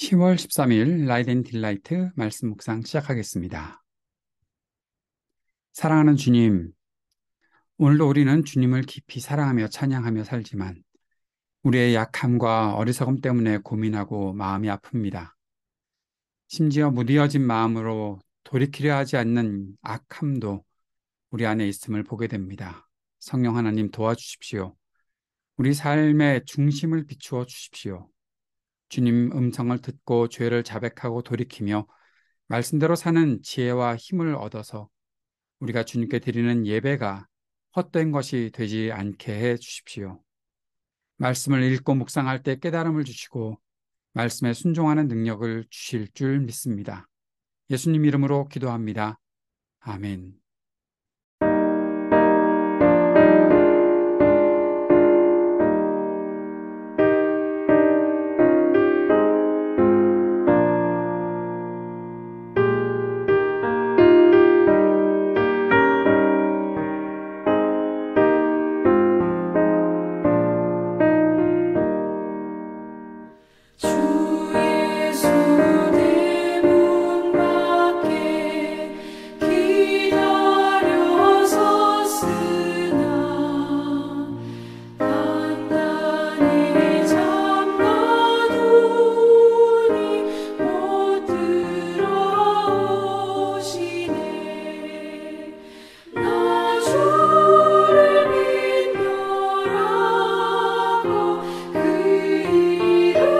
10월 13일 라이트 앤 딜라이트 말씀 묵상 시작하겠습니다. 사랑하는 주님, 오늘도 우리는 주님을 깊이 사랑하며 찬양하며 살지만 우리의 약함과 어리석음 때문에 고민하고 마음이 아픕니다. 심지어 무디어진 마음으로 돌이키려 하지 않는 악함도 우리 안에 있음을 보게 됩니다. 성령 하나님 도와주십시오. 우리 삶의 중심을 비추어 주십시오. 주님 음성을 듣고 죄를 자백하고 돌이키며 말씀대로 사는 지혜와 힘을 얻어서 우리가 주님께 드리는 예배가 헛된 것이 되지 않게 해 주십시오. 말씀을 읽고 묵상할 때 깨달음을 주시고 말씀에 순종하는 능력을 주실 줄 믿습니다. 예수님 이름으로 기도합니다. 아멘. 주 예수 내 문 밖에 기다려 섰으나 단단히 잠가두니 못 들어오시네. 나 주를 믿노라고 그 이름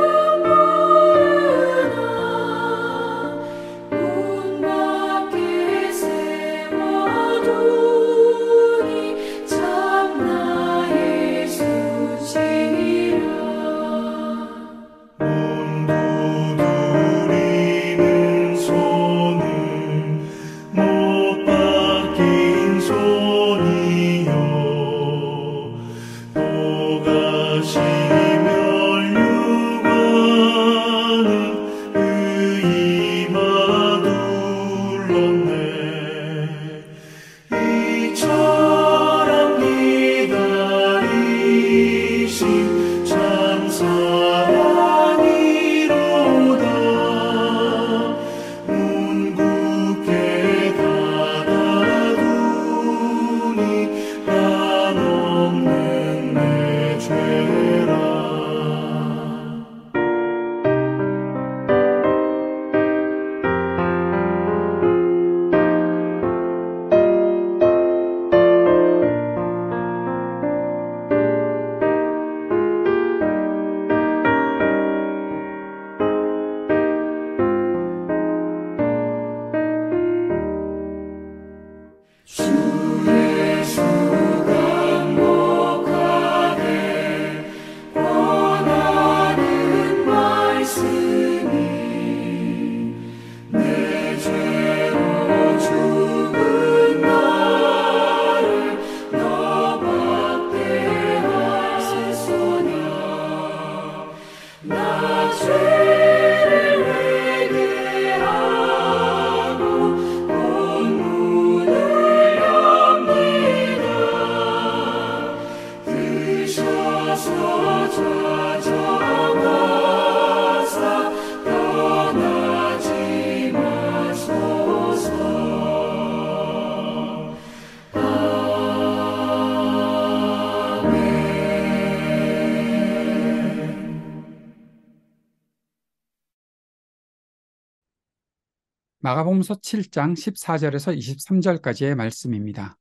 문 밖에 세워두니 참나 예수지라. 문 두드리는 손은 못 박힌 손이요 또 가시면 육아는 의이마 둘렀네. 이처럼 기다리신 참 사랑이로다. 문 굳게 닫아두니 한없는 내 죄라. 주 예수 강복하게 권하는 말씀이 내 죄로 죽은 나를 너 박대하소서냐. 나 죄를 회개하고 본문을 엽니다. 드셔서 좌정하사 떠나지 마소서. 마가복음서 7장 14절에서 23절까지의 말씀입니다.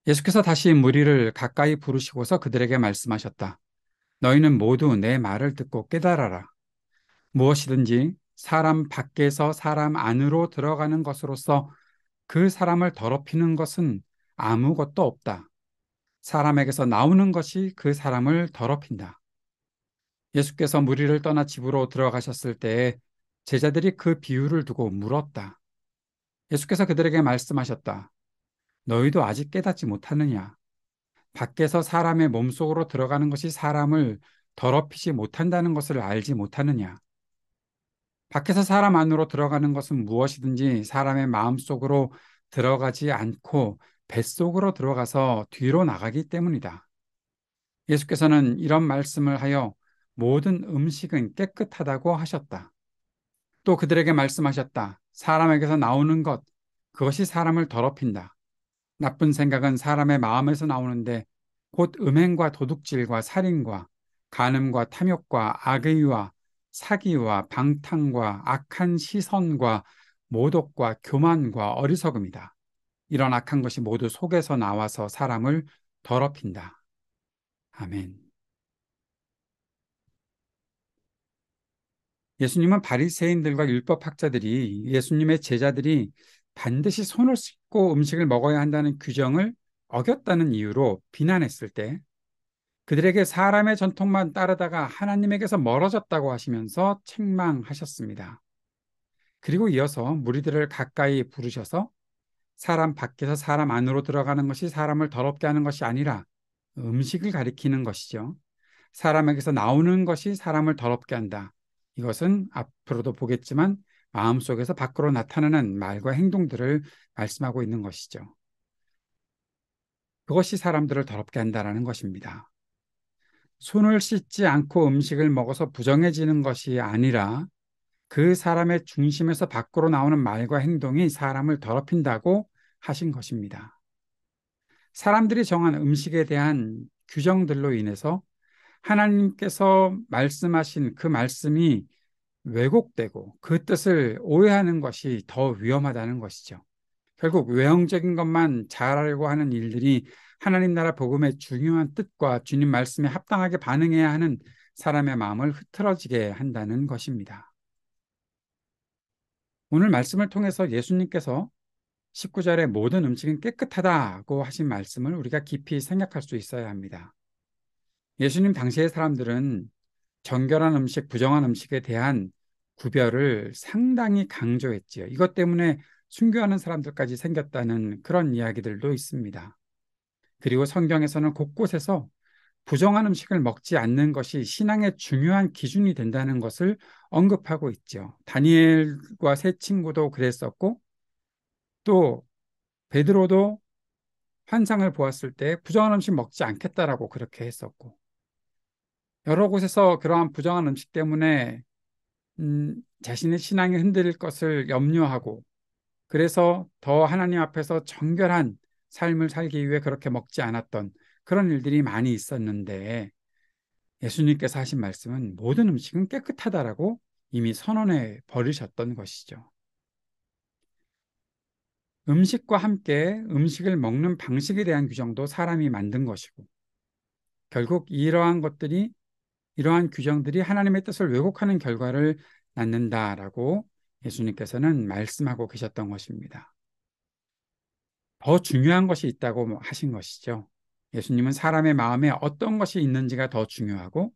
예수께서 다시 무리를 가까이 부르시고서 그들에게 말씀하셨다. 너희는 모두 내 말을 듣고 깨달아라. 무엇이든지 사람 밖에서 사람 안으로 들어가는 것으로서 그 사람을 더럽히는 것은 아무것도 없다. 사람에게서 나오는 것이 그 사람을 더럽힌다. 예수께서 무리를 떠나 집으로 들어가셨을 때에 제자들이 그 비유를 두고 물었다. 예수께서 그들에게 말씀하셨다. 너희도 아직 깨닫지 못하느냐? 밖에서 사람의 몸속으로 들어가는 것이 사람을 더럽히지 못한다는 것을 알지 못하느냐? 밖에서 사람 안으로 들어가는 것은 무엇이든지 사람의 마음속으로 들어가지 않고 뱃속으로 들어가서 뒤로 나가기 때문이다. 예수께서는 이런 말씀을 하여 모든 음식은 깨끗하다고 하셨다. 또 그들에게 말씀하셨다. 사람에게서 나오는 것, 그것이 사람을 더럽힌다. 나쁜 생각은 사람의 마음에서 나오는데 곧 음행과 도둑질과 살인과 간음과 탐욕과 악의와 사기와 방탕과 악한 시선과 모독과 교만과 어리석음이다. 이런 악한 것이 모두 속에서 나와서 사람을 더럽힌다. 아멘. 예수님은 바리새인들과 율법학자들이 예수님의 제자들이 반드시 손을 씻고 음식을 먹어야 한다는 규정을 어겼다는 이유로 비난했을 때 그들에게 사람의 전통만 따르다가 하나님에게서 멀어졌다고 하시면서 책망하셨습니다. 그리고 이어서 무리들을 가까이 부르셔서 사람 밖에서 사람 안으로 들어가는 것이 사람을 더럽게 하는 것이 아니라 음식을 가리키는 것이죠. 사람에게서 나오는 것이 사람을 더럽게 한다. 이것은 앞으로도 보겠지만 마음속에서 밖으로 나타나는 말과 행동들을 말씀하고 있는 것이죠. 그것이 사람들을 더럽게 한다라는 것입니다. 손을 씻지 않고 음식을 먹어서 부정해지는 것이 아니라 그 사람의 중심에서 밖으로 나오는 말과 행동이 사람을 더럽힌다고 하신 것입니다. 사람들이 정한 음식에 대한 규정들로 인해서 하나님께서 말씀하신 그 말씀이 왜곡되고 그 뜻을 오해하는 것이 더 위험하다는 것이죠. 결국 외형적인 것만 잘하려고 하는 일들이 하나님 나라 복음의 중요한 뜻과 주님 말씀에 합당하게 반응해야 하는 사람의 마음을 흐트러지게 한다는 것입니다. 오늘 말씀을 통해서 예수님께서 19절에 모든 음식은 깨끗하다고 하신 말씀을 우리가 깊이 생각할 수 있어야 합니다. 예수님 당시의 사람들은 정결한 음식, 부정한 음식에 대한 구별을 상당히 강조했지요. 이것 때문에 순교하는 사람들까지 생겼다는 그런 이야기들도 있습니다. 그리고 성경에서는 곳곳에서 부정한 음식을 먹지 않는 것이 신앙의 중요한 기준이 된다는 것을 언급하고 있죠. 다니엘과 세 친구도 그랬었고 또 베드로도 환상을 보았을 때 부정한 음식 먹지 않겠다라고 그렇게 했었고 여러 곳에서 그러한 부정한 음식 때문에 자신의 신앙이 흔들릴 것을 염려하고 그래서 더 하나님 앞에서 정결한 삶을 살기 위해 그렇게 먹지 않았던 그런 일들이 많이 있었는데 예수님께서 하신 말씀은 모든 음식은 깨끗하다라고 이미 선언해 버리셨던 것이죠. 음식과 함께 음식을 먹는 방식에 대한 규정도 사람이 만든 것이고 결국 이러한 규정들이 하나님의 뜻을 왜곡하는 결과를 낳는다라고 예수님께서는 말씀하고 계셨던 것입니다. 더 중요한 것이 있다고 하신 것이죠. 예수님은 사람의 마음에 어떤 것이 있는지가 더 중요하고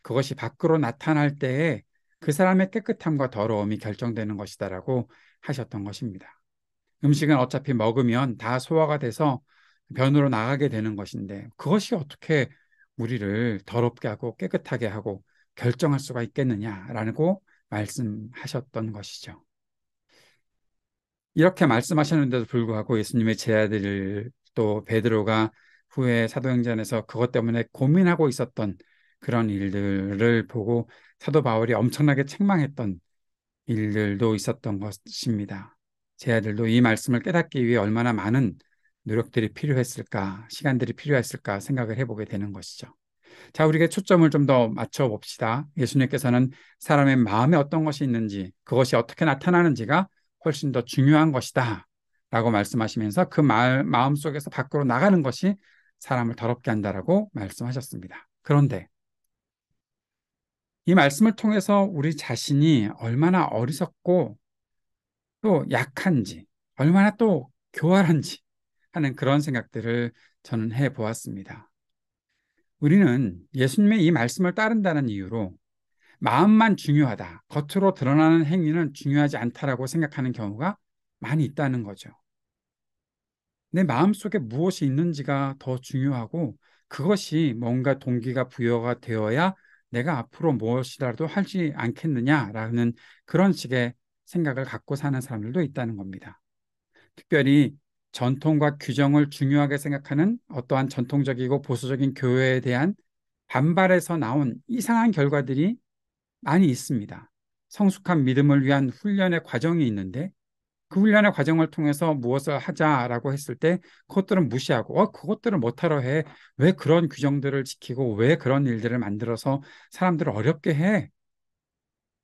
그것이 밖으로 나타날 때에 그 사람의 깨끗함과 더러움이 결정되는 것이다라고 하셨던 것입니다. 음식은 어차피 먹으면 다 소화가 돼서 변으로 나가게 되는 것인데 그것이 어떻게 우리를 더럽게 하고 깨끗하게 하고 결정할 수가 있겠느냐라고 말씀하셨던 것이죠. 이렇게 말씀하셨는데도 불구하고 예수님의 제자들 또 베드로가 후에 사도행전에서 그것 때문에 고민하고 있었던 그런 일들을 보고 사도 바울이 엄청나게 책망했던 일들도 있었던 것입니다. 제자들도 이 말씀을 깨닫기 위해 얼마나 많은 노력들이 필요했을까, 시간들이 필요했을까 생각을 해보게 되는 것이죠. 자, 우리가 초점을 좀 더 맞춰 봅시다. 예수님께서는 사람의 마음에 어떤 것이 있는지, 그것이 어떻게 나타나는지가 훨씬 더 중요한 것이다. 라고 말씀하시면서 그 마음 속에서 밖으로 나가는 것이 사람을 더럽게 한다라고 말씀하셨습니다. 그런데 이 말씀을 통해서 우리 자신이 얼마나 어리석고 또 약한지, 얼마나 또 교활한지 하는 그런 생각들을 저는 해 보았습니다. 우리는 예수님의 이 말씀을 따른다는 이유로 마음만 중요하다, 겉으로 드러나는 행위는 중요하지 않다라고 생각하는 경우가 많이 있다는 거죠. 내 마음속에 무엇이 있는지가 더 중요하고 그것이 뭔가 동기가 부여가 되어야 내가 앞으로 무엇이라도 하지 않겠느냐라는 그런 식의 생각을 갖고 사는 사람들도 있다는 겁니다. 특별히 전통과 규정을 중요하게 생각하는 어떠한 전통적이고 보수적인 교회에 대한 반발해서 나온 이상한 결과들이 많이 있습니다. 성숙한 믿음을 위한 훈련의 과정이 있는데 그 훈련의 과정을 통해서 무엇을 하자라고 했을 때 그것들은 무시하고 그것들을 못하러 해. 왜 그런 규정들을 지키고 왜 그런 일들을 만들어서 사람들을 어렵게 해?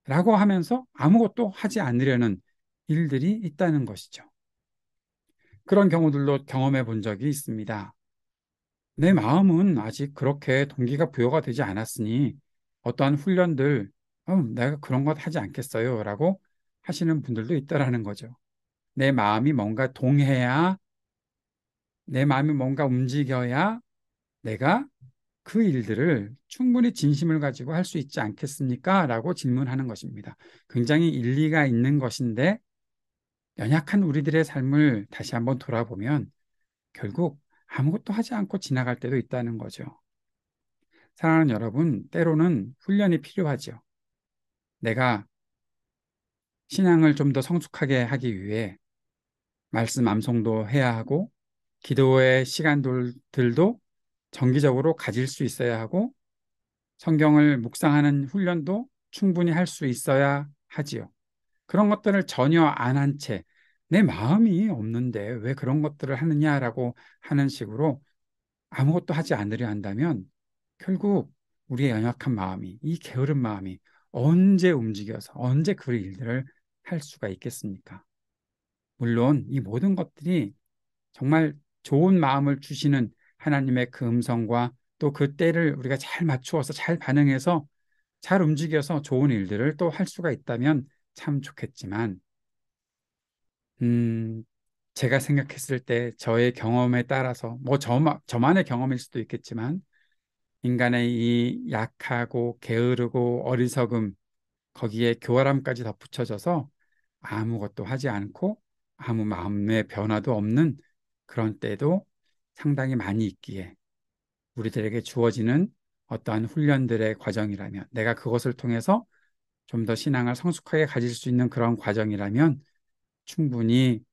라고 하면서 아무것도 하지 않으려는 일들이 있다는 것이죠. 그런 경우들도 경험해 본 적이 있습니다. 내 마음은 아직 그렇게 동기가 부여가 되지 않았으니 어떠한 훈련들, 내가 그런 것 하지 않겠어요. 라고 하시는 분들도 있다라는 거죠. 내 마음이 뭔가 동해야, 내 마음이 뭔가 움직여야 내가 그 일들을 충분히 진심을 가지고 할 수 있지 않겠습니까? 라고 질문하는 것입니다. 굉장히 일리가 있는 것인데 연약한 우리들의 삶을 다시 한번 돌아보면 결국 아무것도 하지 않고 지나갈 때도 있다는 거죠. 사랑하는 여러분, 때로는 훈련이 필요하죠. 내가 신앙을 좀 더 성숙하게 하기 위해 말씀 암송도 해야 하고 기도의 시간들도 정기적으로 가질 수 있어야 하고 성경을 묵상하는 훈련도 충분히 할 수 있어야 하지요. 그런 것들을 전혀 안 한 채 내 마음이 없는데 왜 그런 것들을 하느냐라고 하는 식으로 아무것도 하지 않으려 한다면 결국 우리의 연약한 마음이, 이 게으른 마음이 언제 움직여서 언제 그 일들을 할 수가 있겠습니까? 물론 이 모든 것들이 정말 좋은 마음을 주시는 하나님의 그 음성과 또 그 때를 우리가 잘 맞추어서 잘 반응해서 잘 움직여서 좋은 일들을 또 할 수가 있다면 참 좋겠지만, 음, 제가 생각했을 때 저의 경험에 따라서, 뭐 저만의 경험일 수도 있겠지만, 인간의 이 약하고 게으르고 어리석음, 거기에 교활함까지 덧붙여져서 아무것도 하지 않고 아무 마음의 변화도 없는 그런 때도 상당히 많이 있기에 우리들에게 주어지는 어떠한 훈련들의 과정이라면 내가 그것을 통해서 좀 더 신앙을 성숙하게 가질 수 있는 그런 과정이라면 충분히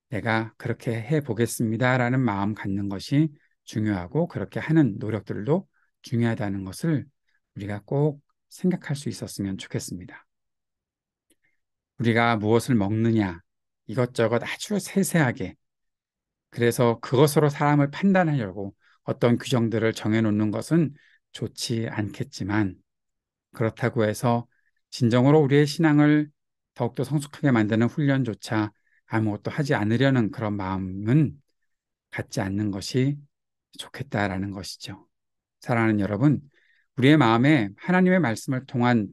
내가 그렇게 해 보겠습니다라는 마음 갖는 것이 중요하고 그렇게 하는 노력들도 중요하다는 것을 우리가 꼭 생각할 수 있었으면 좋겠습니다. 우리가 무엇을 먹느냐 이것저것 아주 세세하게 그래서 그것으로 사람을 판단하려고 어떤 규정들을 정해놓는 것은 좋지 않겠지만 그렇다고 해서 진정으로 우리의 신앙을 더욱더 성숙하게 만드는 훈련조차 아무것도 하지 않으려는 그런 마음은 갖지 않는 것이 좋겠다라는 것이죠. 사랑하는 여러분, 우리의 마음에 하나님의 말씀을 통한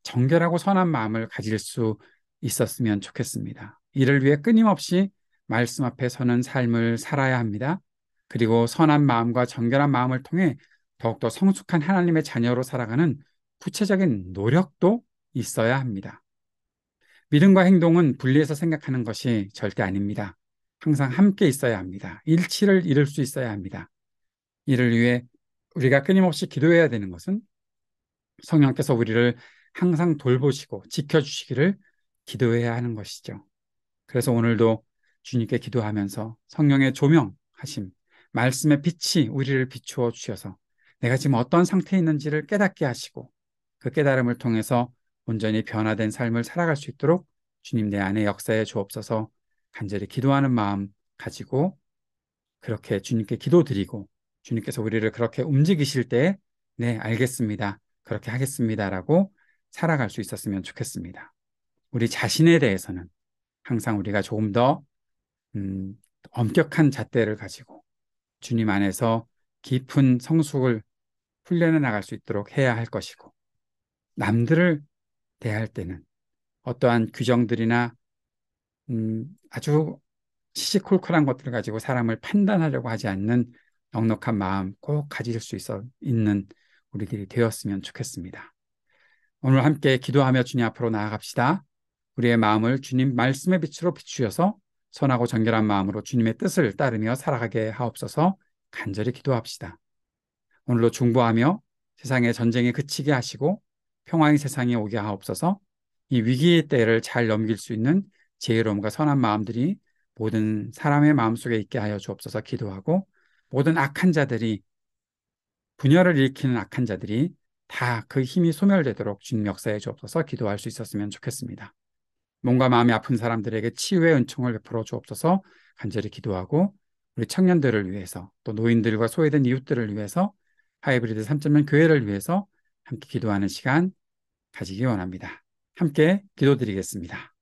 정결하고 선한 마음을 가질 수 있었으면 좋겠습니다. 이를 위해 끊임없이 말씀 앞에 서는 삶을 살아야 합니다. 그리고 선한 마음과 정결한 마음을 통해 더욱더 성숙한 하나님의 자녀로 살아가는 구체적인 노력도 있어야 합니다. 믿음과 행동은 분리해서 생각하는 것이 절대 아닙니다. 항상 함께 있어야 합니다. 일치를 이룰 수 있어야 합니다. 이를 위해 우리가 끊임없이 기도해야 되는 것은 성령께서 우리를 항상 돌보시고 지켜주시기를 기도해야 하는 것이죠. 그래서 오늘도 주님께 기도하면서 성령의 조명하심, 말씀의 빛이 우리를 비추어 주셔서 내가 지금 어떤 상태에 있는지를 깨닫게 하시고 그 깨달음을 통해서 온전히 변화된 삶을 살아갈 수 있도록 주님 내 안에 역사해 주옵소서 간절히 기도하는 마음 가지고 그렇게 주님께 기도드리고 주님께서 우리를 그렇게 움직이실 때 네, 알겠습니다. 그렇게 하겠습니다라고 살아갈 수 있었으면 좋겠습니다. 우리 자신에 대해서는 항상 우리가 조금 더 엄격한 잣대를 가지고 주님 안에서 깊은 성숙을 훈련해 나갈 수 있도록 해야 할 것이고 남들을 대할 때는 어떠한 규정들이나 아주 시시콜콜한 것들을 가지고 사람을 판단하려고 하지 않는 넉넉한 마음 꼭 가질 수 있는 우리들이 되었으면 좋겠습니다. 오늘 함께 기도하며 주님 앞으로 나아갑시다. 우리의 마음을 주님 말씀의 빛으로 비추셔서 선하고 정결한 마음으로 주님의 뜻을 따르며 살아가게 하옵소서 간절히 기도합시다. 오늘도 중보하며 세상의 전쟁이 그치게 하시고 평화의 세상에 오게 하옵소서 이 위기의 때를 잘 넘길 수 있는 지혜로움과 선한 마음들이 모든 사람의 마음속에 있게 하여 주옵소서 기도하고 모든 악한 자들이 분열을 일으키는 악한 자들이 다 그 힘이 소멸되도록 주님 역사해 주옵소서. 기도할 수 있었으면 좋겠습니다. 몸과 마음이 아픈 사람들에게 치유의 은총을 베풀어 주옵소서. 간절히 기도하고 우리 청년들을 위해서 또 노인들과 소외된 이웃들을 위해서 하이브리드 3.0 교회를 위해서 함께 기도하는 시간 가지기 원합니다. 함께 기도드리겠습니다.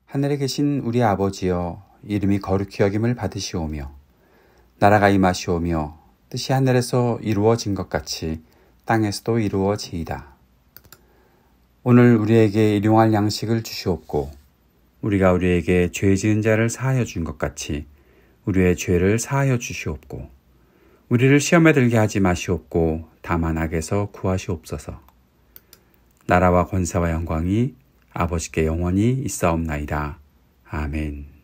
하늘에 계신 우리 아버지여, 이름이 거룩히 여김을 받으시오며 나라가 임하시오며 뜻이 하늘에서 이루어진 것 같이 땅에서도 이루어지이다. 오늘 우리에게 일용할 양식을 주시옵고 우리가 우리에게 죄 지은 자를 사하여 준 것 같이 우리의 죄를 사하여 주시옵고 우리를 시험에 들게 하지 마시옵고 다만 악에서 구하시옵소서. 나라와 권세와 영광이 아버지께 영원히 있사옵나이다. 아멘.